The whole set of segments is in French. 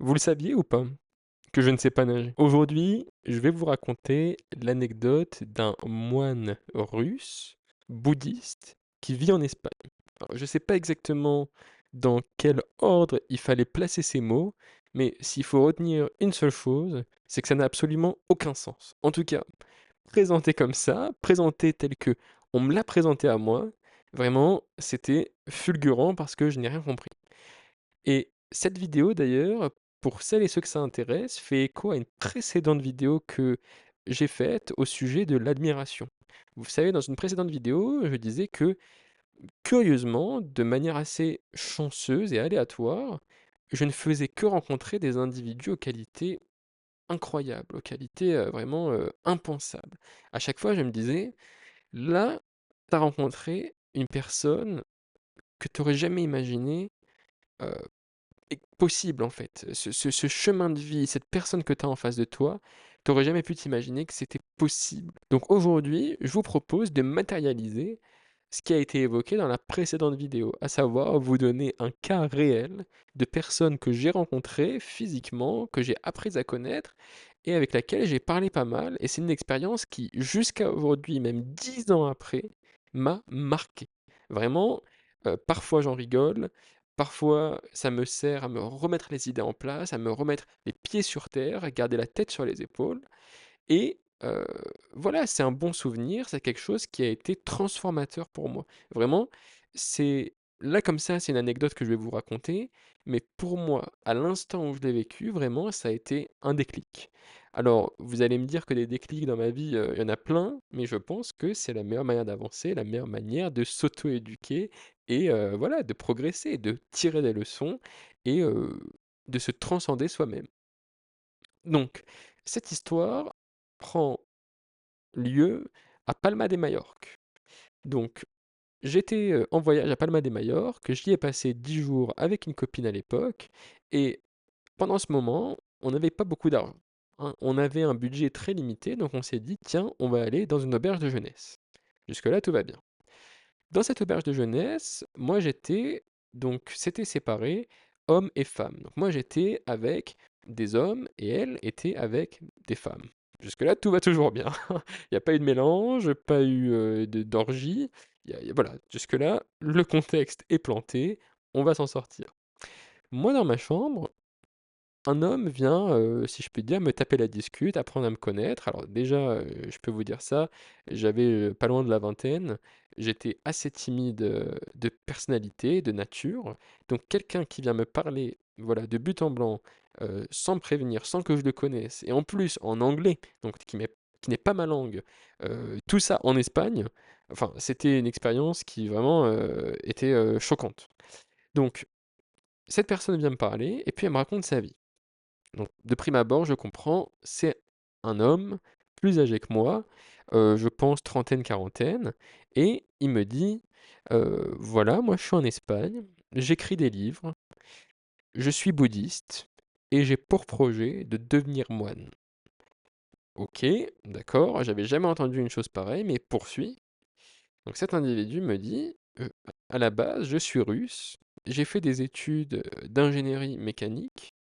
Vous le saviez ou pas? Que je ne sais pas nager? Aujourd'hui, je vais vous raconter l'anecdote d'un moine russe, bouddhiste, qui vit en Espagne. Alors, je ne sais pas exactement dans quel ordre il fallait placer ces mots, mais s'il faut retenir une seule chose, c'est que ça n'a absolument aucun sens. En tout cas, présenté comme ça, présenté tel que on me l'a présenté à moi, vraiment, c'était fulgurant parce que je n'ai rien compris. Et cette vidéo d'ailleurs, pour celles et ceux que ça intéresse, fait écho à une précédente vidéo que j'ai faite au sujet de l'admiration. Vous savez, dans une précédente vidéo, je disais que, curieusement, de manière assez chanceuse et aléatoire, je ne faisais que rencontrer des individus aux qualités incroyables, aux qualités vraiment impensables. À chaque fois, je me disais, là, tu as rencontré une personne que tu n'aurais jamais imaginé est possible en fait. Ce chemin de vie, cette personne que tu as en face de toi, tu jamais pu t'imaginer que c'était possible. Donc aujourd'hui, je vous propose de matérialiser ce qui a été évoqué dans la précédente vidéo, à savoir vous donner un cas réel de personnes que j'ai rencontrées physiquement, que j'ai appris à connaître et avec laquelle j'ai parlé pas mal. Et c'est une expérience qui, jusqu'à aujourd'hui, même 10 ans après, m'a marqué. Vraiment, parfois j'en rigole, parfois ça me sert à me remettre les idées en place, à me remettre les pieds sur terre, à garder la tête sur les épaules. Et voilà, c'est un bon souvenir, c'est quelque chose qui a été transformateur pour moi. Vraiment, c'est là comme ça, c'est une anecdote que je vais vous raconter, mais pour moi, à l'instant où je l'ai vécu, vraiment, ça a été un déclic. Alors, vous allez me dire que des déclics dans ma vie, il y en a plein, mais je pense que c'est la meilleure manière d'avancer, la meilleure manière de s'auto-éduquer et voilà, de progresser, de tirer des leçons et de se transcender soi-même. Donc, cette histoire prend lieu à Palma de Majorque. Donc, j'étais en voyage à Palma de Majorque, j'y ai passé 10 jours avec une copine à l'époque, et pendant ce moment, on n'avait pas beaucoup d'argent, hein. On avait un budget très limité, donc on s'est dit, tiens, on va aller dans une auberge de jeunesse. Jusque-là, tout va bien. Dans cette auberge de jeunesse, moi j'étais, donc c'était séparé, hommes et femmes. Donc moi j'étais avec des hommes et elle était avec des femmes. Jusque-là, tout va toujours bien. Il n'y a pas eu de mélange, pas eu d'orgie. Voilà, jusque-là, le contexte est planté, on va s'en sortir. Moi, dans ma chambre, un homme vient, si je puis dire, me taper la discute, apprendre à me connaître. Alors déjà, je peux vous dire ça, j'avais, pas loin de la vingtaine, j'étais assez timide, de personnalité, de nature. Donc quelqu'un qui vient me parler, voilà, de but en blanc, sans me prévenir, sans que je le connaisse et en plus en anglais, donc qui n'est pas ma langue, tout ça en Espagne, enfin, c'était une expérience qui vraiment, était, choquante. Donc cette personne vient me parler et puis elle me raconte sa vie. Donc, de prime abord, je comprends, c'est un homme plus âgé que moi, je pense trentaine, quarantaine, et il me dit, voilà, moi je suis en Espagne, j'écris des livres, je suis bouddhiste, et j'ai pour projet de devenir moine. Ok, d'accord, j'avais jamais entendu une chose pareille, mais poursuis. Donc cet individu me dit, à la base, je suis russe, j'ai fait des études d'ingénierie mécanique,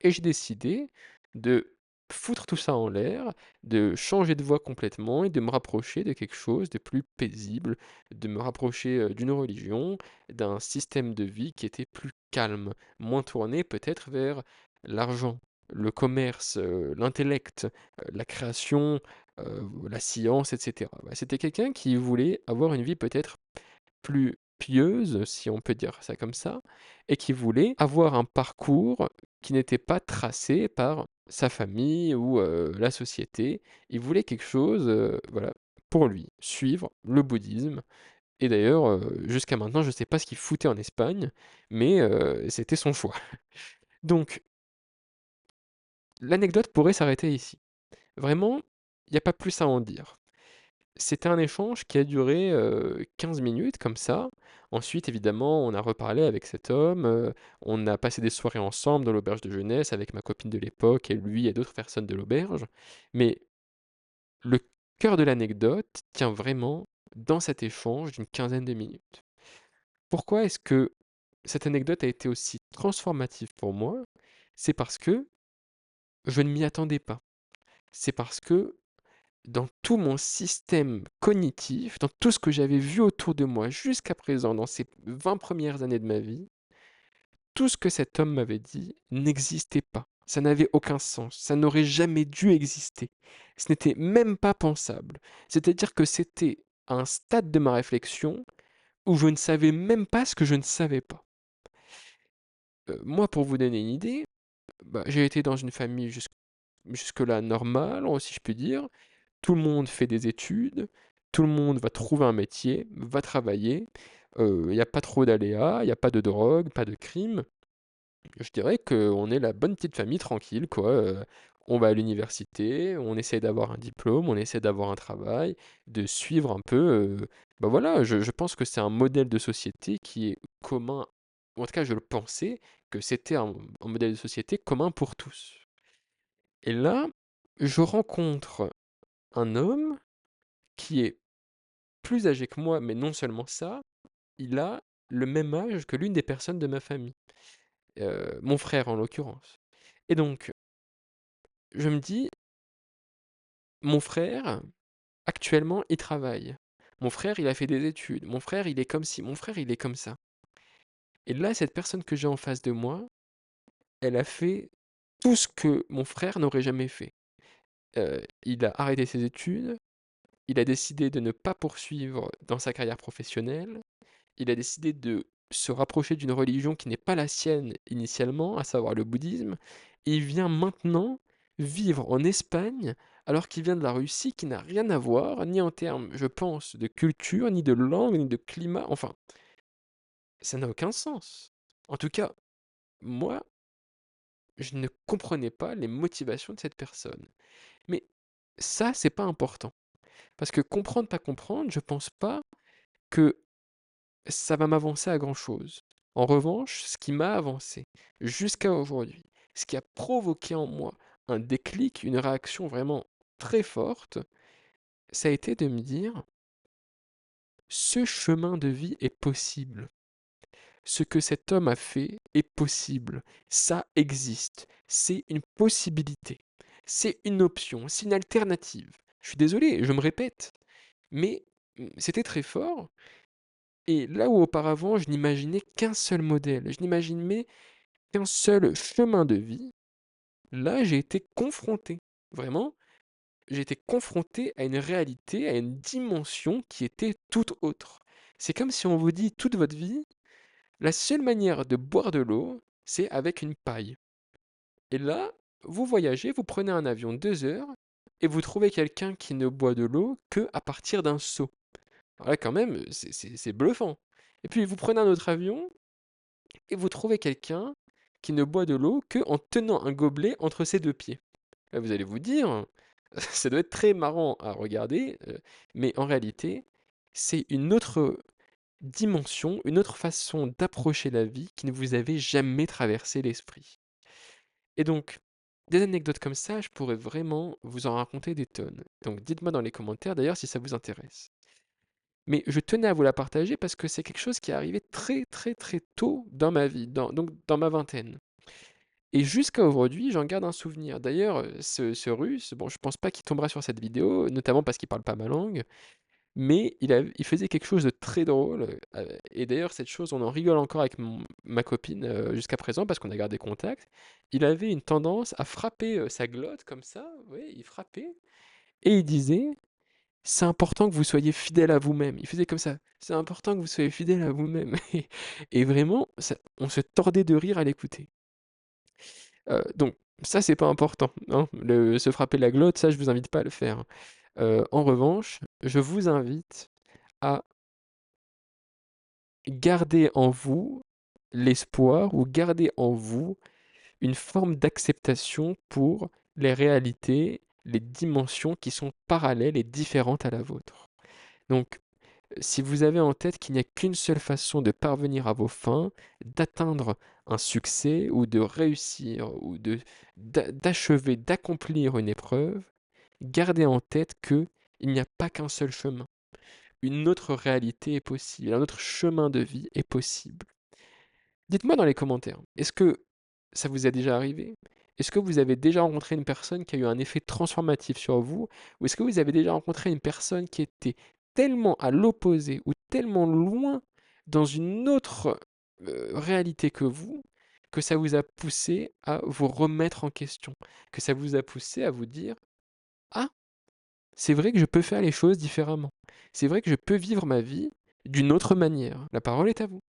et j'ai décidé de foutre tout ça en l'air, de changer de voie complètement et de me rapprocher de quelque chose de plus paisible, de me rapprocher d'une religion, d'un système de vie qui était plus calme, moins tourné peut-être vers l'argent, le commerce, l'intellect, la création, la science, etc. Bah, c'était quelqu'un qui voulait avoir une vie peut-être plus pieuse, si on peut dire ça comme ça, et qui voulait avoir un parcours qui n'était pas tracé par sa famille ou la société. Il voulait quelque chose, voilà, pour lui, suivre le bouddhisme. Et d'ailleurs, jusqu'à maintenant, je ne sais pas ce qu'il foutait en Espagne, mais c'était son choix. Donc, l'anecdote pourrait s'arrêter ici. Vraiment, il n'y a pas plus à en dire. C'était un échange qui a duré, 15 minutes comme ça. Ensuite, évidemment, on a reparlé avec cet homme, on a passé des soirées ensemble dans l'auberge de jeunesse avec ma copine de l'époque et lui et d'autres personnes de l'auberge. Mais le cœur de l'anecdote tient vraiment dans cet échange d'une quinzaine de minutes. Pourquoi est-ce que cette anecdote a été aussi transformative pour moi? C'est parce que je ne m'y attendais pas. C'est parce que dans tout mon système cognitif, dans tout ce que j'avais vu autour de moi jusqu'à présent, dans ces 20 premières années de ma vie, tout ce que cet homme m'avait dit n'existait pas. Ça n'avait aucun sens. Ça n'aurait jamais dû exister. Ce n'était même pas pensable. C'est-à-dire que c'était à un stade de ma réflexion où je ne savais même pas ce que je ne savais pas. Moi, pour vous donner une idée, bah, j'ai été dans une famille jusque-là normale, si je puis dire. Tout le monde fait des études, tout le monde va trouver un métier, va travailler. Il n'y a pas trop d'aléas, il n'y a pas de drogue, pas de crime. Je dirais qu'on est la bonne petite famille tranquille, quoi. On va à l'université, on essaie d'avoir un diplôme, on essaie d'avoir un travail, de suivre un peu. Bah voilà, je pense que c'est un modèle de société qui est commun. Ou en tout cas, je le pensais que c'était un modèle de société commun pour tous. Et là, je rencontre un homme qui est plus âgé que moi, mais non seulement ça, il a le même âge que l'une des personnes de ma famille, mon frère en l'occurrence. Et donc, je me dis, mon frère, actuellement, il travaille. Mon frère, il a fait des études. Mon frère, il est comme ci. Mon frère, il est comme ça. Et là, cette personne que j'ai en face de moi, elle a fait tout ce que mon frère n'aurait jamais fait. Il a arrêté ses études. Il a décidé de ne pas poursuivre dans sa carrière professionnelle. Il a décidé de se rapprocher d'une religion qui n'est pas la sienne initialement, à savoir le bouddhisme, et il vient maintenant vivre en Espagne alors qu'il vient de la Russie qui n'a rien à voir, ni en termes, je pense, de culture, ni de langue, ni de climat, enfin, ça n'a aucun sens. En tout cas, moi, je ne comprenais pas les motivations de cette personne. Mais ça, c'est pas important. Parce que comprendre, pas comprendre, je pense pas que ça va m'avancer à grand-chose. En revanche, ce qui m'a avancé jusqu'à aujourd'hui, ce qui a provoqué en moi un déclic, une réaction vraiment très forte, ça a été de me dire, ce chemin de vie est possible. Ce que cet homme a fait est possible. Ça existe. C'est une possibilité. C'est une option. C'est une alternative. Je suis désolé, je me répète, mais c'était très fort. Et là où auparavant je n'imaginais qu'un seul modèle, je n'imaginais qu'un seul chemin de vie, là j'ai été confronté, vraiment, j'ai été confronté à une réalité, à une dimension qui était toute autre. C'est comme si on vous dit toute votre vie, la seule manière de boire de l'eau, c'est avec une paille. Et là, vous voyagez, vous prenez un avion 2 heures, et vous trouvez quelqu'un qui ne boit de l'eau que à partir d'un seau. Alors là, quand même, c'est bluffant. Et puis vous prenez un autre avion, et vous trouvez quelqu'un qui ne boit de l'eau que en tenant un gobelet entre ses deux pieds. Là, vous allez vous dire, ça doit être très marrant à regarder, mais en réalité, c'est une autre dimension, une autre façon d'approcher la vie qui ne vous avait jamais traversé l'esprit. Et donc, des anecdotes comme ça, je pourrais vraiment vous en raconter des tonnes. Donc dites-moi dans les commentaires d'ailleurs si ça vous intéresse. Mais je tenais à vous la partager parce que c'est quelque chose qui est arrivé très très très tôt dans ma vie, donc dans ma vingtaine. Et jusqu'à aujourd'hui, j'en garde un souvenir. D'ailleurs, ce Russe, bon, je pense pas qu'il tombera sur cette vidéo, notamment parce qu'il parle pas ma langue, mais il faisait quelque chose de très drôle. Et d'ailleurs, cette chose, on en rigole encore avec ma copine jusqu'à présent parce qu'on a gardé contact. Il avait une tendance à frapper sa glotte comme ça, oui, il frappait, et il disait, c'est important que vous soyez fidèle à vous-même. Il faisait comme ça, c'est important que vous soyez fidèle à vous-même. Et vraiment, on se tordait de rire à l'écouter. Donc ça, c'est pas important, hein. Se frapper la glotte, ça, je vous invite pas à le faire. En revanche, je vous invite à garder en vous l'espoir ou garder en vous une forme d'acceptation pour les réalités, les dimensions qui sont parallèles et différentes à la vôtre. Donc, si vous avez en tête qu'il n'y a qu'une seule façon de parvenir à vos fins, d'atteindre un succès ou de réussir ou d'achever, d'accomplir une épreuve, gardez en tête que il n'y a pas qu'un seul chemin. Une autre réalité est possible, un autre chemin de vie est possible. Dites-moi dans les commentaires, est-ce que ça vous est déjà arrivé? Est-ce que vous avez déjà rencontré une personne qui a eu un effet transformatif sur vous? Ou est-ce que vous avez déjà rencontré une personne qui était tellement à l'opposé ou tellement loin dans une autre réalité que ça vous a poussé à vous remettre en question, que ça vous a poussé à vous dire, ah, c'est vrai que je peux faire les choses différemment. C'est vrai que je peux vivre ma vie d'une autre manière. La parole est à vous.